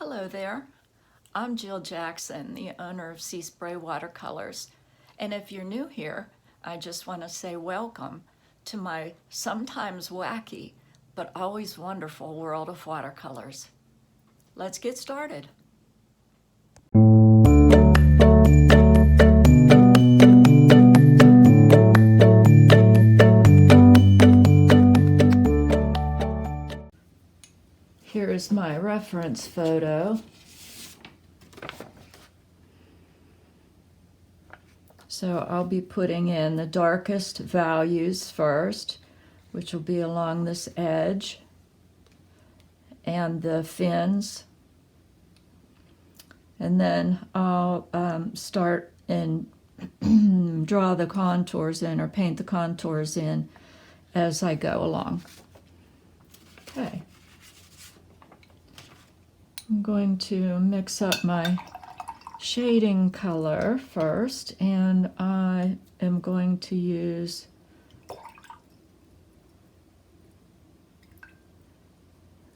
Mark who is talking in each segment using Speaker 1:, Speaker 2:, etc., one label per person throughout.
Speaker 1: Hello there. I'm Jill Jackson, the owner of Sea Spray Watercolors. And if you're new here, I just want to say welcome to my sometimes wacky, but always wonderful world of watercolors. Let's get started. Here is my reference photo. So I'll be putting in the darkest values first, which will be along this edge, and the fins. And then I'll start and draw the contours in, or paint the contours in as I go along. Okay. I'm going to mix up my shading color first, and I am going to use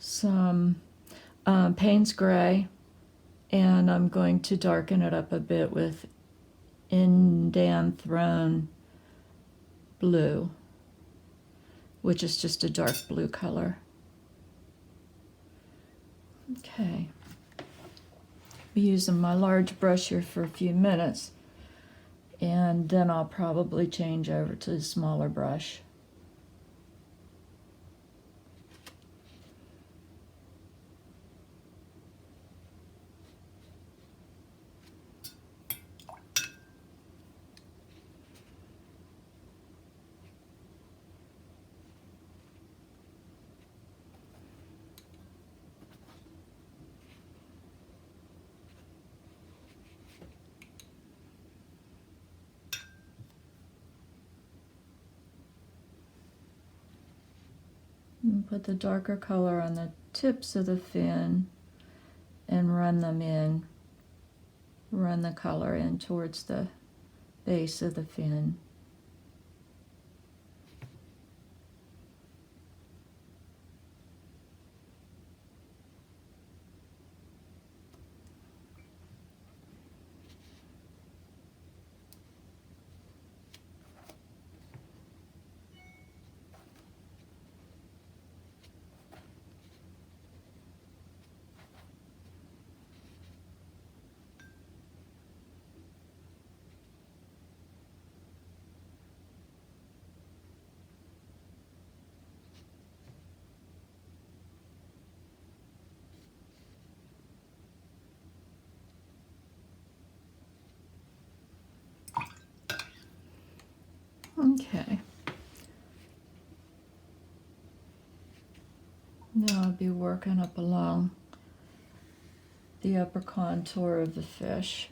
Speaker 1: some Payne's Gray, and I'm going to darken it up a bit with Indian Throne Blue, which is just a dark blue color. Okay. Be using my large brush here for a few minutes, and then I'll probably change over to the smaller brush. And put the darker color on the tips of the fin and run the color in towards the base of the fin. Okay. Now I'll be working up along the upper contour of the fish.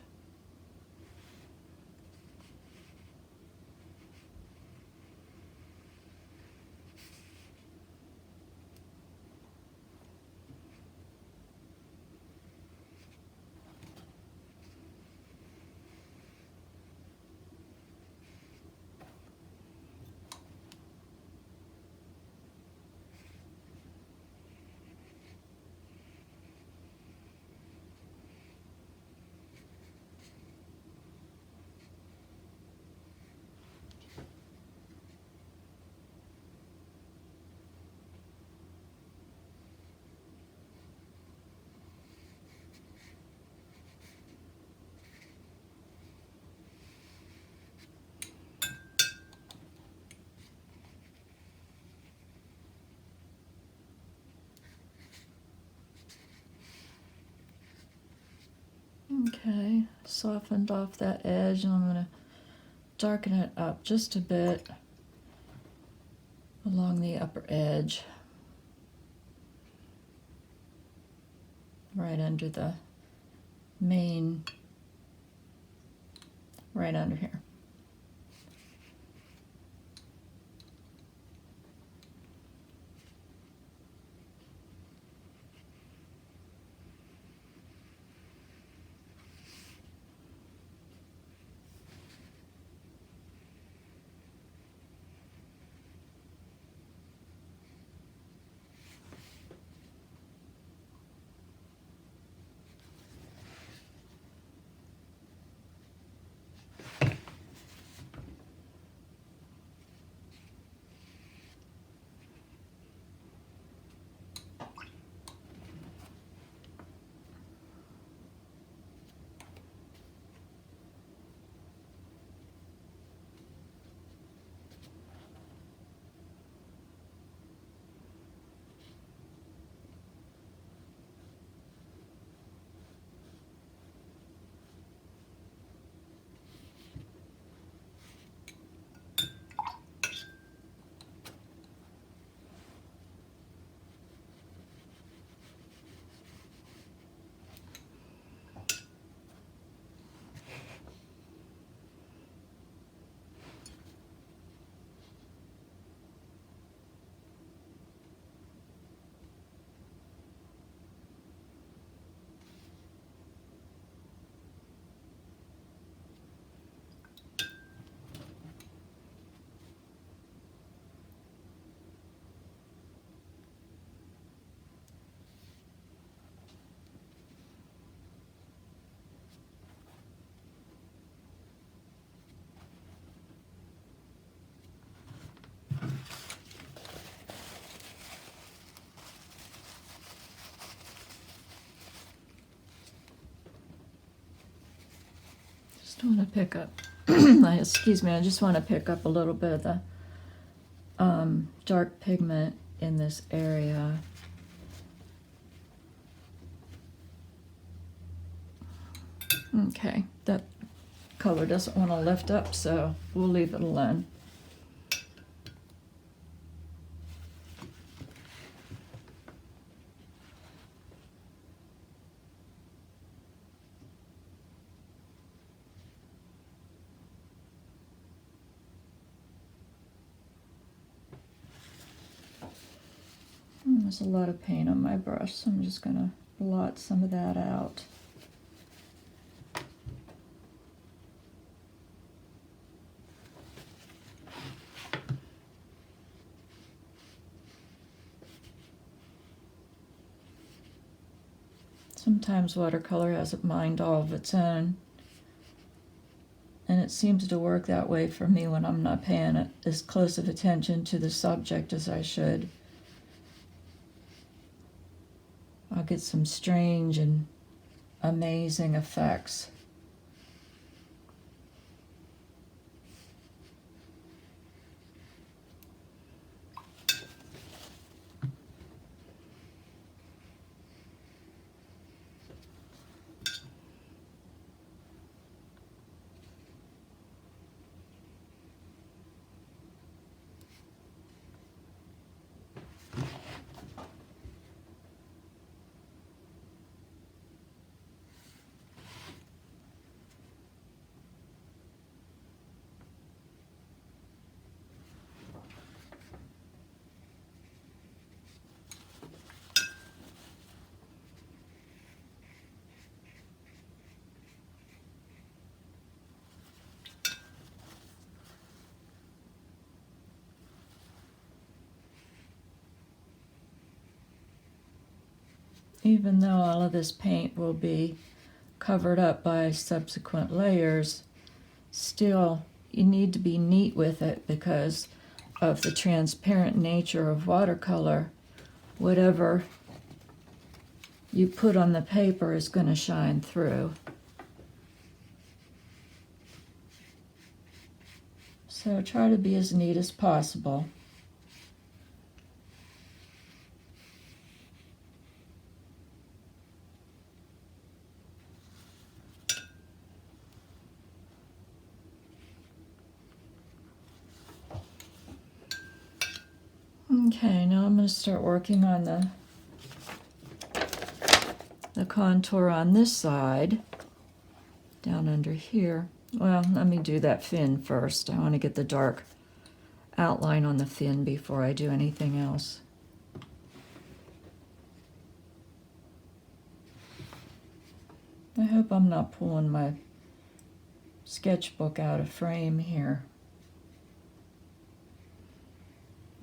Speaker 1: Okay, softened off that edge, and I'm going to darken it up just a bit along the upper edge, right under the main, right under here. Just want to pick up, excuse me, I just want to pick up a little bit of the dark pigment in this area. Okay, that color doesn't want to lift up, so we'll leave it alone. There's a lot of paint on my brush, so I'm just going to blot some of that out. Sometimes watercolor has a mind all of its own, and it seems to work that way for me when I'm not paying as close of attention to the subject as I should. I'll get some strange and amazing effects. Even though all of this paint will be covered up by subsequent layers, still you need to be neat with it because of the transparent nature of watercolor. Whatever you put on the paper is going to shine through. So try to be as neat as possible. Okay, now I'm going to start working on the contour on this side, down under here. Well, let me do that fin first. I want to get the dark outline on the fin before I do anything else. I hope I'm not pulling my sketchbook out of frame here.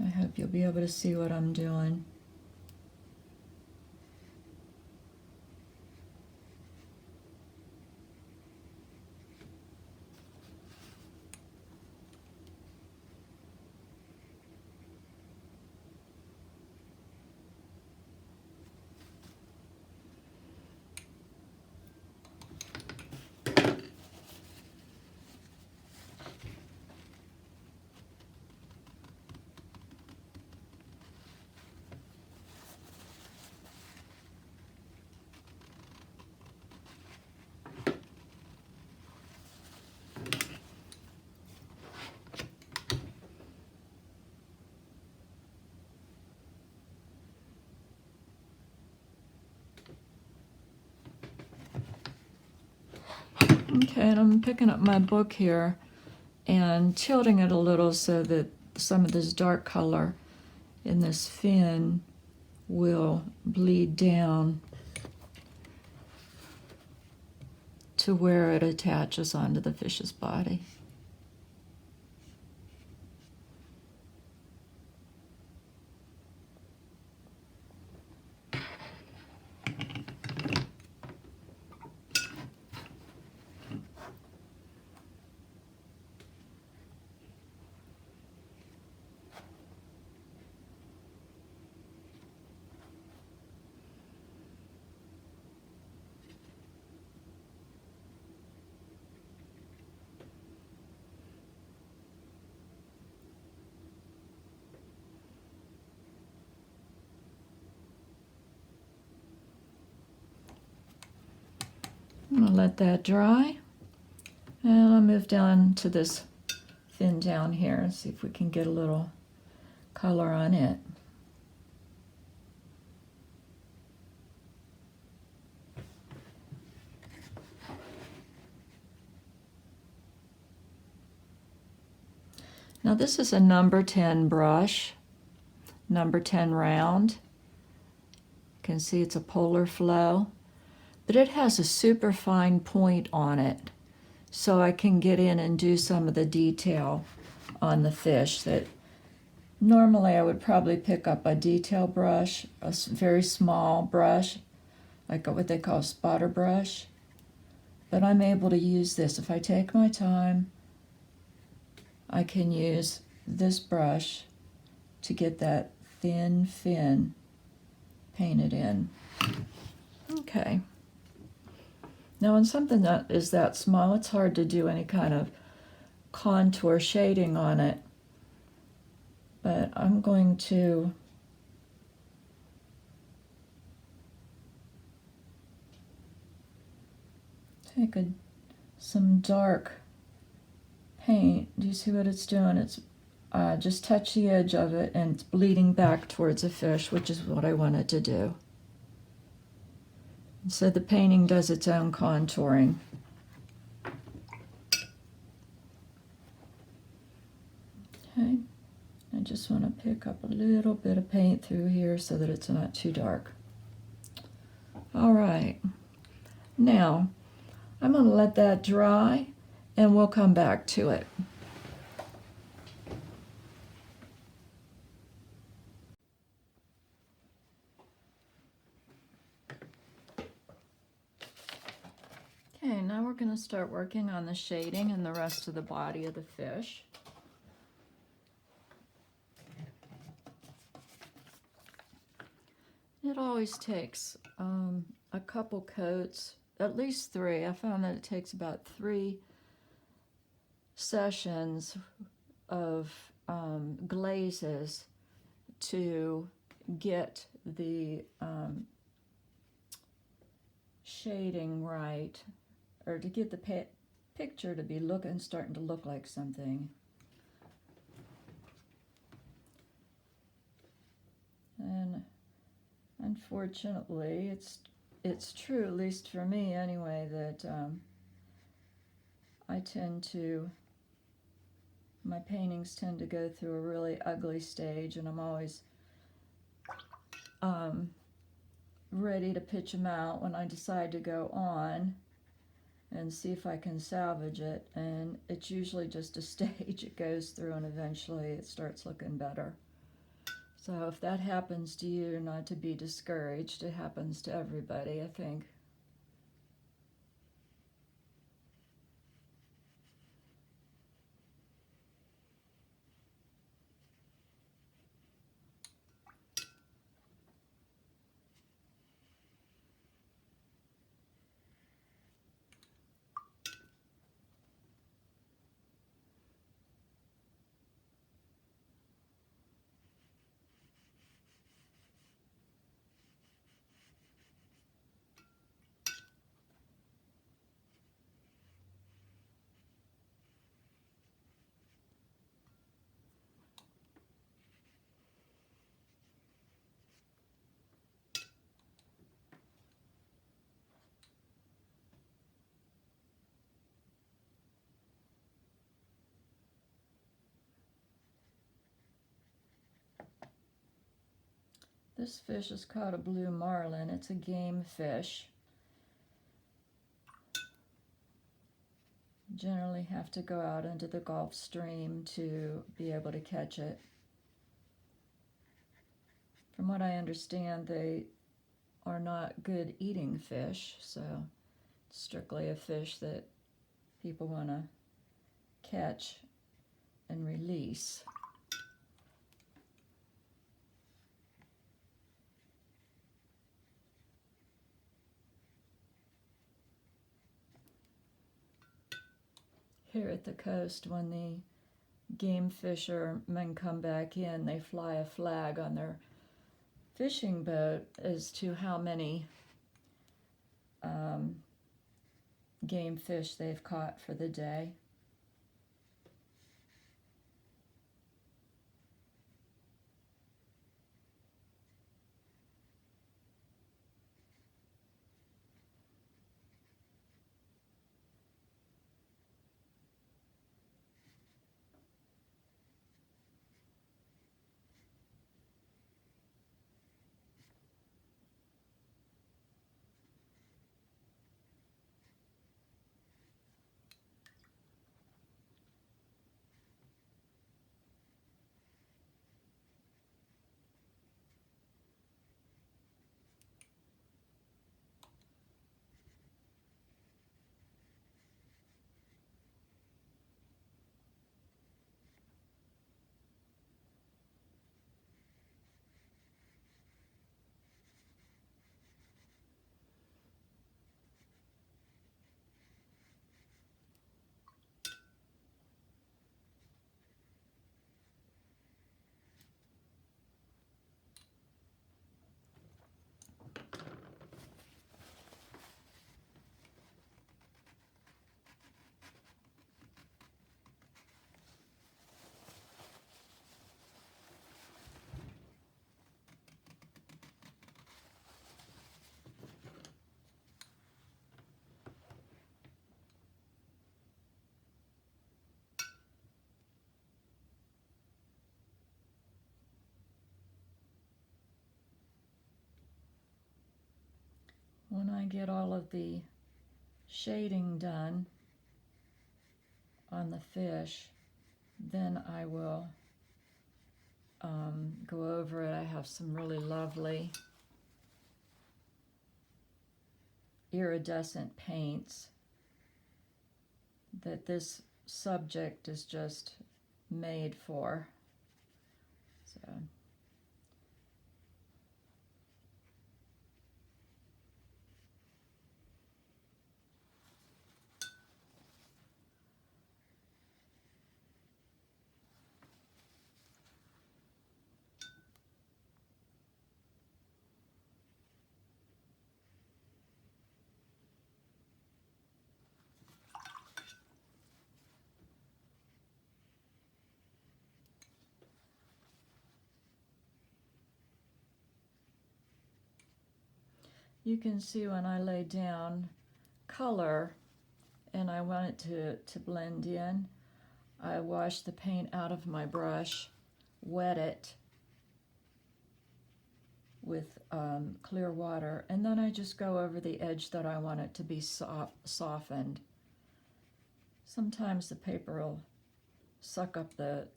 Speaker 1: I hope you'll be able to see what I'm doing. Okay, and I'm picking up my book here and tilting it a little so that some of this dark color in this fin will bleed down to where it attaches onto the fish's body. I'm gonna let that dry. And I'll move down to this fin down here and see if we can get a little color on it. Now this is a number 10 brush, number 10 round. You can see it's a polar flow, but it has a super fine point on it, so I can get in and do some of the detail on the fish that normally I would probably pick up a detail brush, a very small brush, like what they call a spotter brush. But I'm able to use this. If I take my time, I can use this brush to get that thin fin painted in. Okay. Now on something that is that small, it's hard to do any kind of contour shading on it. But I'm going to take some dark paint. Do you see what it's doing? It's just touch the edge of it and it's bleeding back towards the fish, which is what I wanted to do. And so the painting does its own contouring. Okay, I just want to pick up a little bit of paint through here so that it's not too dark. All right, now I'm going to let that dry and we'll come back to it. Okay, now we're going to start working on the shading and the rest of the body of the fish. It always takes a couple coats, at least 3. I found that it takes about 3 sessions of glazes to get the shading right, or to get the picture to be starting to look like something. And unfortunately, it's true, at least for me anyway, that my paintings tend to go through a really ugly stage, and I'm always ready to pitch them out when I decide to go on and see if I can salvage it. And it's usually just a stage it goes through, and eventually it starts looking better. So if that happens to you, not to be discouraged. It happens to everybody, I think. This fish is called a blue marlin. It's a game fish. You generally have to go out into the Gulf Stream to be able to catch it. From what I understand, they are not good eating fish, so it's strictly a fish that people want to catch and release. Here at the coast, when the game fishermen come back in, they fly a flag on their fishing boat as to how many game fish they've caught for the day. When I get all of the shading done on the fish, then I will go over it. I have some really lovely iridescent paints that this subject is just made for. So you can see when I lay down color and I want it to blend in, I wash the paint out of my brush, wet it with clear water, and then I just go over the edge that I want it to be softened. Sometimes the paper will suck up the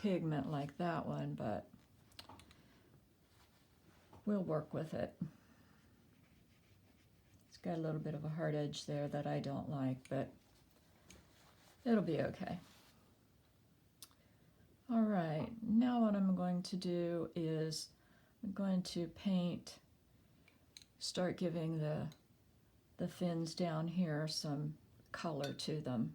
Speaker 1: pigment like that one, but we'll work with it. It's got a little bit of a hard edge there that I don't like, but it'll be okay. All right, now what I'm going to do is I'm going to paint, start giving the fins down here some color to them.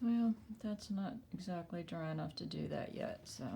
Speaker 1: Well, that's not exactly dry enough to do that yet, so.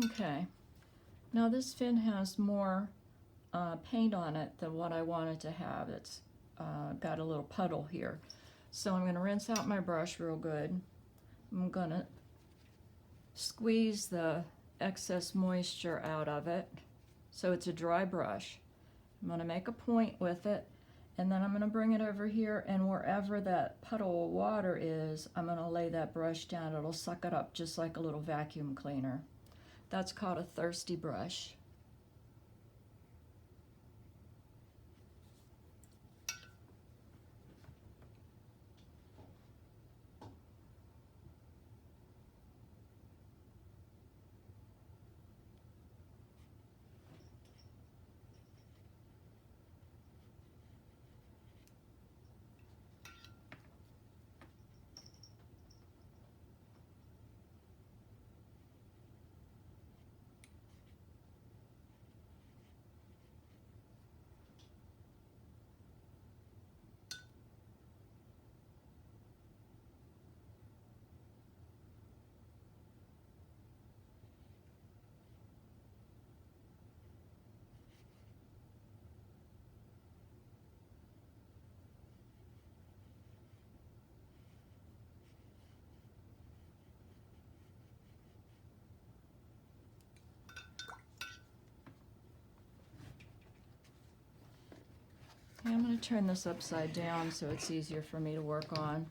Speaker 1: Okay, now this fin has more paint on it than what I wanted to have. It's got a little puddle here. So I'm going to rinse out my brush real good. I'm going to squeeze the excess moisture out of it so it's a dry brush. I'm going to make a point with it, and then I'm going to bring it over here, and wherever that puddle of water is, I'm going to lay that brush down. It'll suck it up just like a little vacuum cleaner. That's called a thirsty brush. Okay, I'm going to turn this upside down so it's easier for me to work on.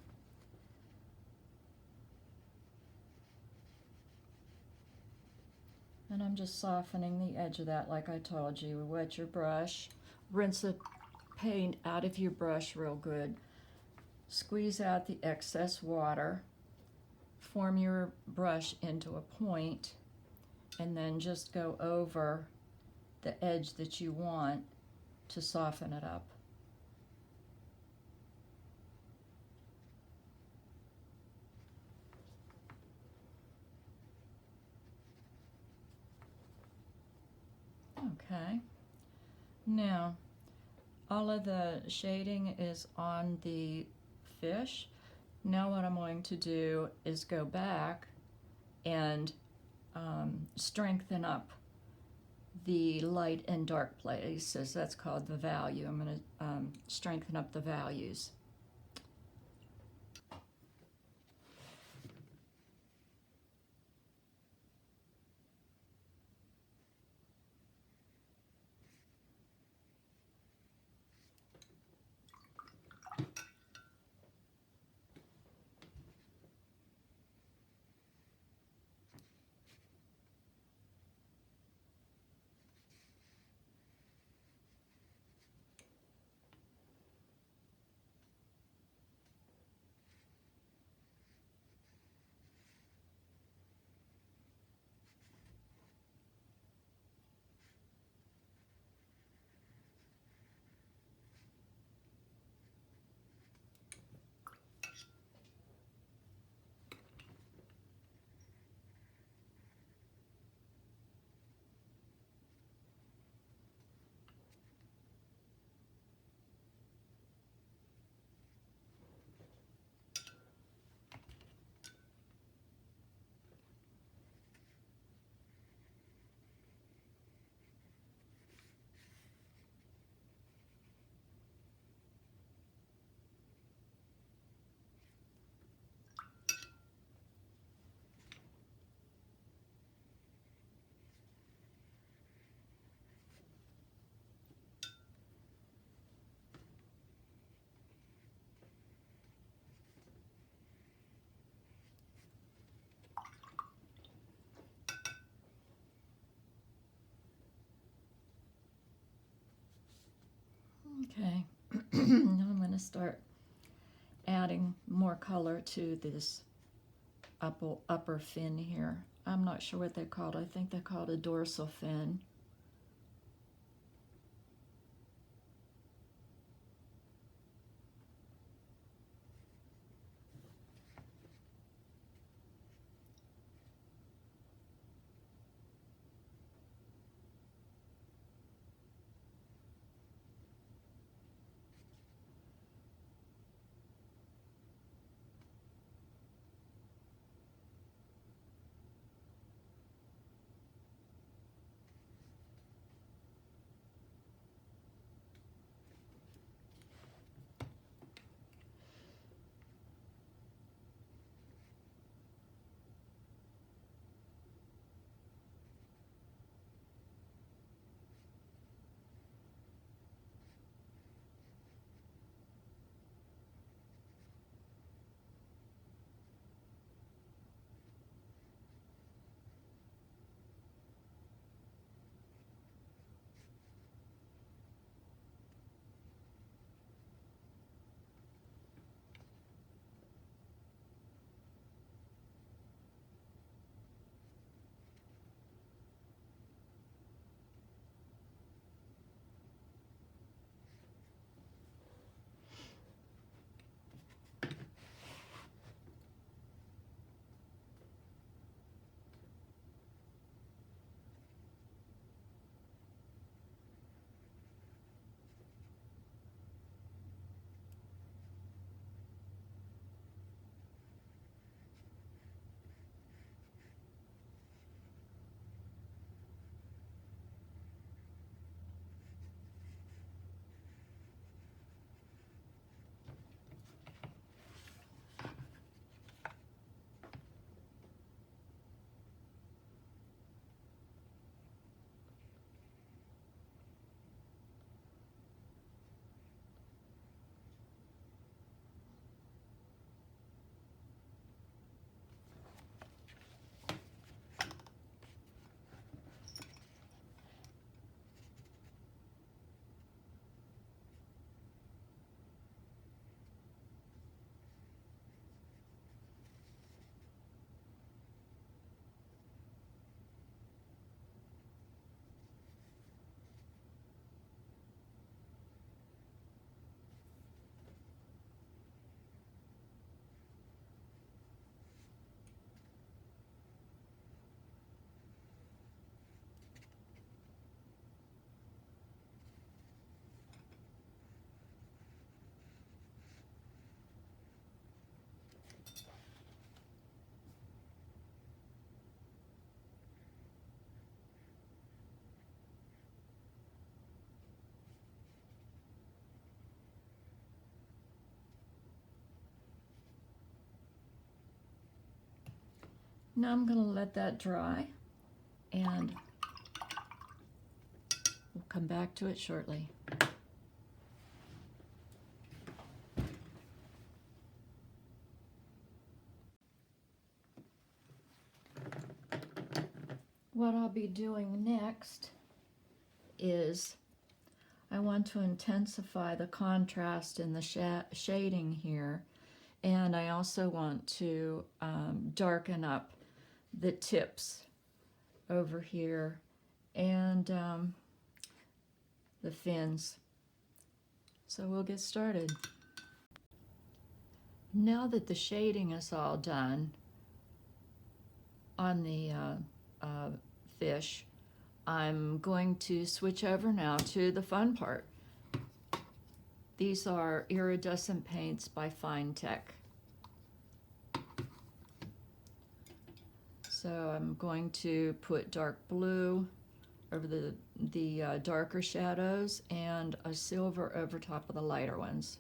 Speaker 1: And I'm just softening the edge of that like I told you. Wet your brush, rinse the paint out of your brush real good, squeeze out the excess water, form your brush into a point, and then just go over the edge that you want to soften it up. Okay, now all of the shading is on the fish. Now what I'm going to do is go back and strengthen up the light and dark places. That's called the value. I'm going to strengthen up the values. Okay, now I'm going to start adding more color to this upper fin here. I'm not sure what they called. I think they called a dorsal fin. Now I'm going to let that dry, and we'll come back to it shortly. What I'll be doing next is I want to intensify the contrast in the shading here, and I also want to darken up the tips over here and the fins. So we'll get started. Now that the shading is all done on the fish, I'm going to switch over now to the fun part. These are iridescent paints by Fine Tech. So I'm going to put dark blue over the darker shadows and a silver over top of the lighter ones.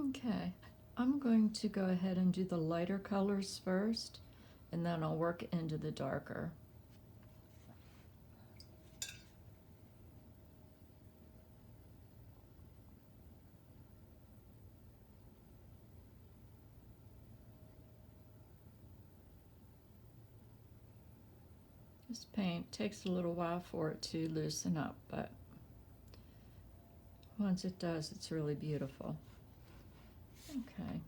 Speaker 1: Okay, I'm going to go ahead and do the lighter colors first, and then I'll work into the darker. This paint takes a little while for it to loosen up, but once it does, it's really beautiful. Okay.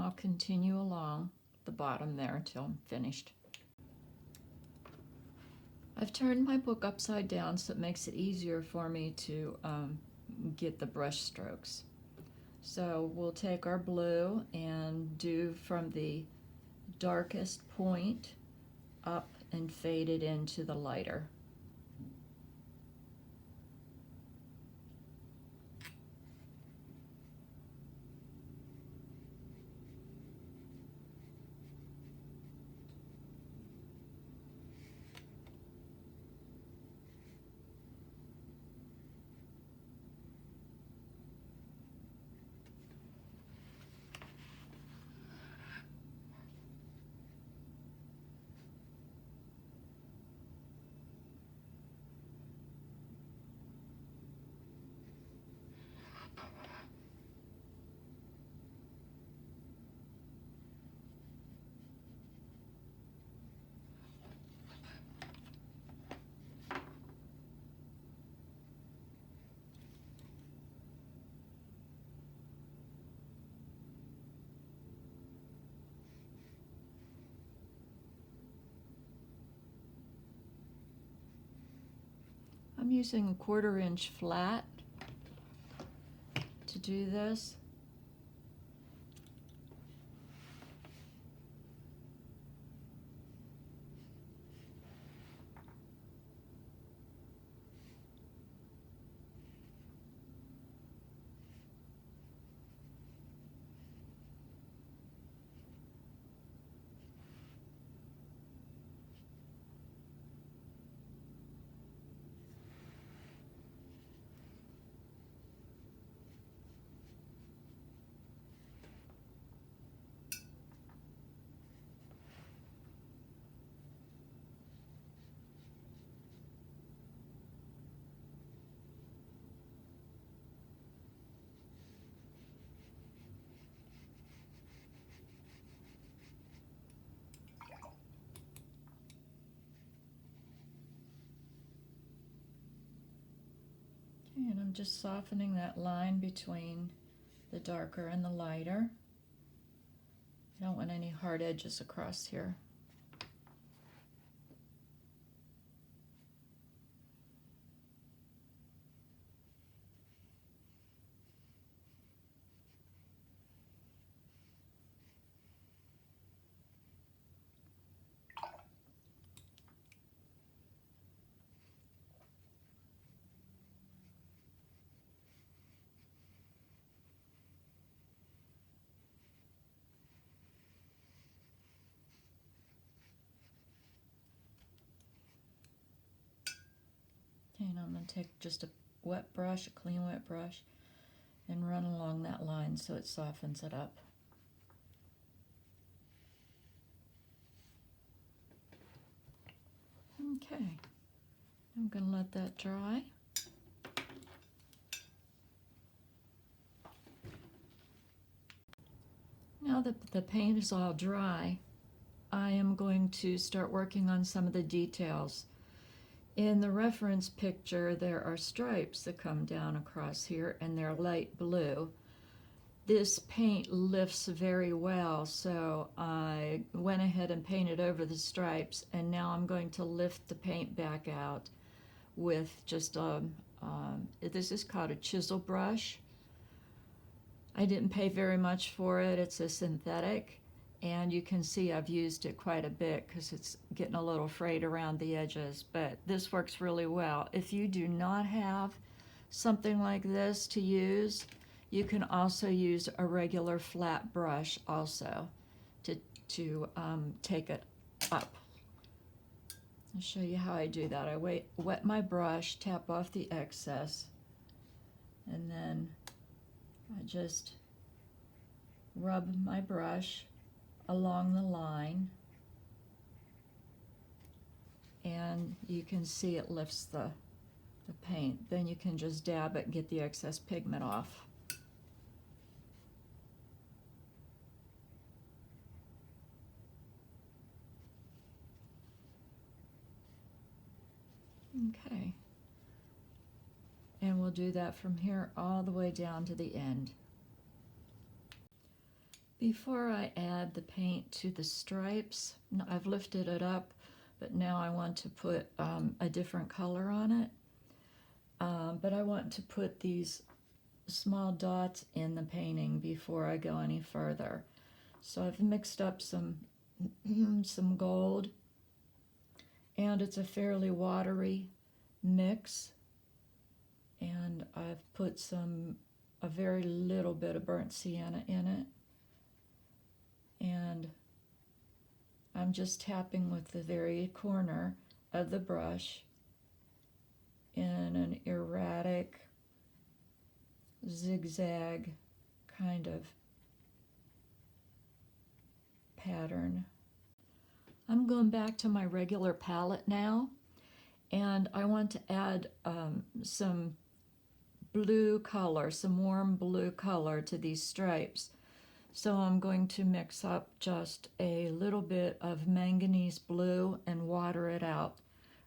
Speaker 1: I'll continue along the bottom there until I'm finished. I've turned my book upside down so it makes it easier for me to get the brush strokes. So we'll take our blue and do from the darkest point up and fade it into the lighter. I'm using a 1/4 inch flat to do this. Okay, and I'm just softening that line between the darker and the lighter. I don't want any hard edges across here. Okay, and I'm going to take just a wet brush, a clean wet brush, and run along that line so it softens it up. Okay, I'm going to let that dry. Now that the paint is all dry, I am going to start working on some of the details. In the reference picture, there are stripes that come down across here, and they're light blue. This paint lifts very well, so I went ahead and painted over the stripes, and now I'm going to lift the paint back out with just this is called a chisel brush. I didn't pay very much for it. It's a synthetic, and you can see I've used it quite a bit because it's getting a little frayed around the edges, but this works really well. If you do not have something like this to use, you can also use a regular flat brush also to take it up. I'll show you how I do that. I wet my brush, tap off the excess, and then I just rub my brush along the line, and you can see it lifts the paint. Then you can just dab it and get the excess pigment off. Okay, and we'll do that from here all the way down to the end. Before I add the paint to the stripes, I've lifted it up, but now I want to put a different color on it. But I want to put these small dots in the painting before I go any further. So I've mixed up some some gold, and it's a fairly watery mix. And I've put a very little bit of burnt sienna in it. And I'm just tapping with the very corner of the brush in an erratic zigzag kind of pattern. I'm going back to my regular palette now, and I want to add some blue color, some warm blue color to these stripes. So I'm going to mix up just a little bit of manganese blue and water it out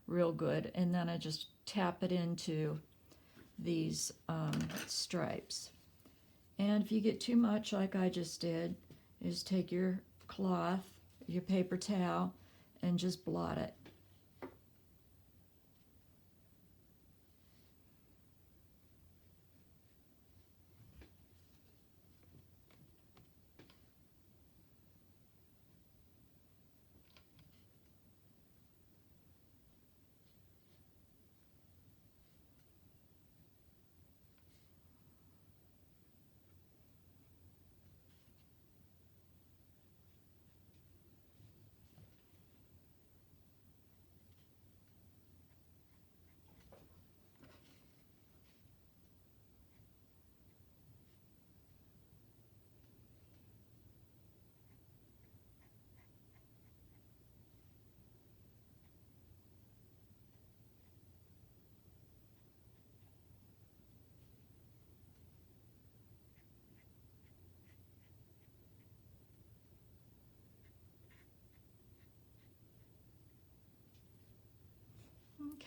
Speaker 1: real good, and then I just tap it into these stripes. And if you get too much, like I just did, is take your cloth, your paper towel, and just blot it.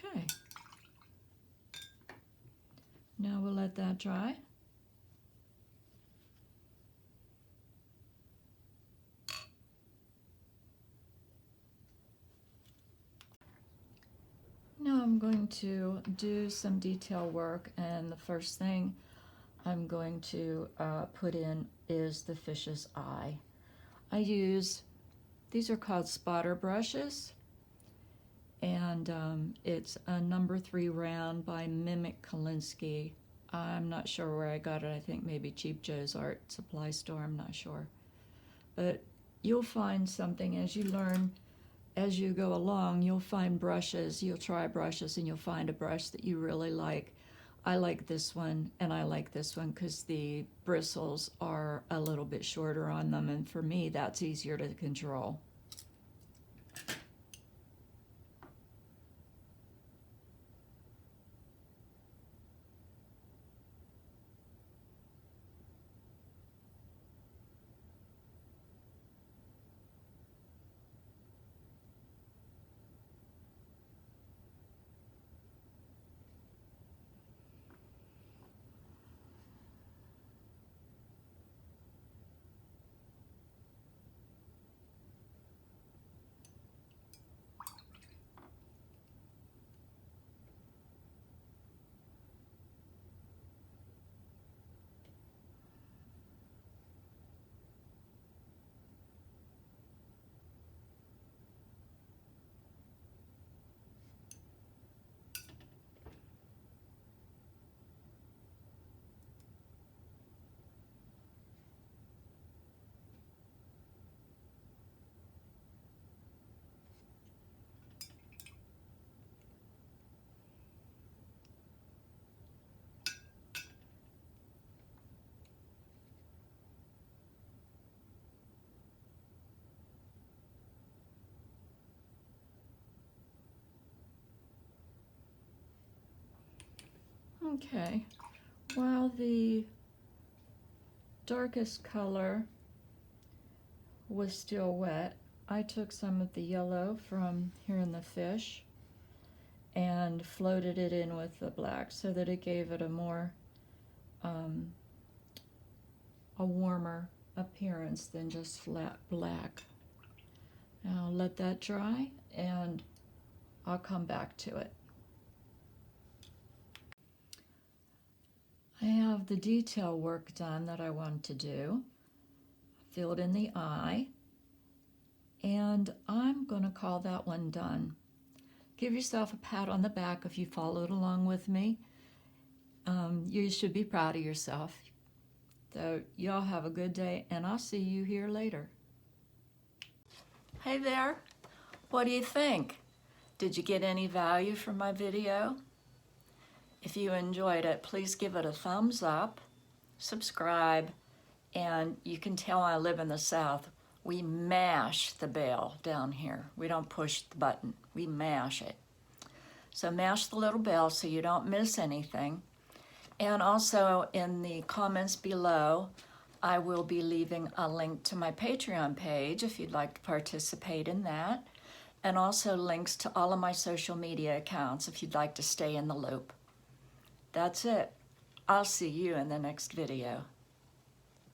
Speaker 1: Okay. Now we'll let that dry. Now I'm going to do some detail work, and the first thing I'm going to put in is the fish's eye. These are called spotter brushes, and it's a number 3 round by Mimic Kolinsky. I'm not sure where I got it. I think maybe Cheap Joe's art supply store. I'm not sure. But you'll find something as you learn, as you go along, you'll find brushes. You'll try brushes and you'll find a brush that you really like. I like this one, and I like this one because the bristles are a little bit shorter on them, and for me that's easier to control. Okay, while the darkest color was still wet, I took some of the yellow from here in the fish and floated it in with the black so that it gave it a more a warmer appearance than just flat black. Now let that dry and I'll come back to it. I have the detail work done that I want to do. Filled in the eye, and I'm going to call that one done. Give yourself a pat on the back if you followed along with me. You should be proud of yourself. So y'all have a good day, and I'll see you here later. Hey there, what do you think? Did you get any value from my video? If you enjoyed it, please give it a thumbs up, subscribe, and you can tell I live in the South. We mash the bell down here. We don't push the button, we mash it. So mash the little bell so you don't miss anything. And also in the comments below, I will be leaving a link to my Patreon page if you'd like to participate in that. And also links to all of my social media accounts if you'd like to stay in the loop. That's it. I'll see you in the next video.